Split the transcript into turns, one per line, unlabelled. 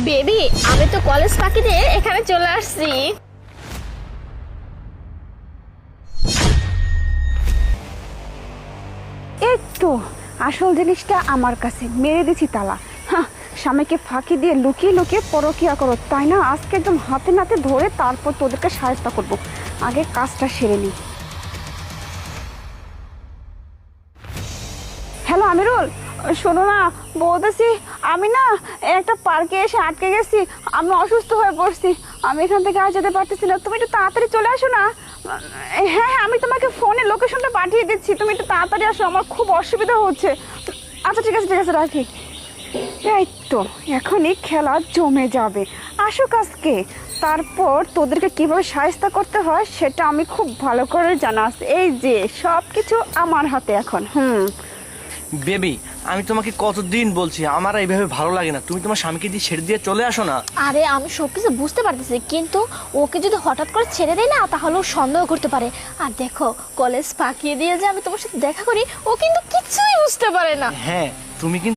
Baby, আমি তো college ফাঁকি দিয়ে এখানে চলে আসছি।
এই তো আসল জিনিসটা আমার কাছে, মেরে দিছি তালা। হ্যাঁ, স্বামীকে ফাঁকি দিয়ে লুকিয়ে লুকিয়ে পরকিয়া করো তাই না? আজকে একদম হাতে নাতে ধরে তারপর তোদেরকে সাহায্য করব। আগে কাজটা সেরে নি। হ্যালো আমিরুল, শোনো না, বলতেছি আমি না একটা পার্কে এসে আটকে গেছি। আমি অসুস্থ হয়ে পড়ছি, আমি এখান থেকে আর যেতে পারতেছি না। তুমি একটু তাড়াতাড়ি চলে আসো না। হ্যাঁ হ্যাঁ, আমি তোমাকে ফোনে লোকেশনটা পাঠিয়ে দিচ্ছি, তুমি একটু তাড়াতাড়ি আসো, আমার খুব অসুবিধা হচ্ছে। আচ্ছা ঠিক আছে ঠিক আছে, রাখি। এই তো এখনই খেলা জমে যাবে। আসুক আজকে, তারপর তোদেরকে কিভাবে সাহায্য করতে হয় সেটা আমি খুব ভালো করে জানা আছে। এই যে সব কিছু আমার হাতে এখন।
বেবি, আমি তোমাকে কতদিন বলছি আমার এইভাবে ভালো লাগে না, তুমি তোমার স্বামীকে দিয়ে ছেড়ে দিয়ে চলে আসো না।
আরে আমি সবকিছু বুঝতে পারতেছি, কিন্তু ওকে যদি হঠাৎ করে ছেড়ে দেয় না, তাহলে ও সন্দেহ করতে পারে। আর দেখো, কলেজ ফাঁকি দিয়ে যে আমি তোমার সাথে দেখা করি, ও কিন্তু কিছুই বুঝতে পারে না।
হ্যাঁ, তুমি কিন্তু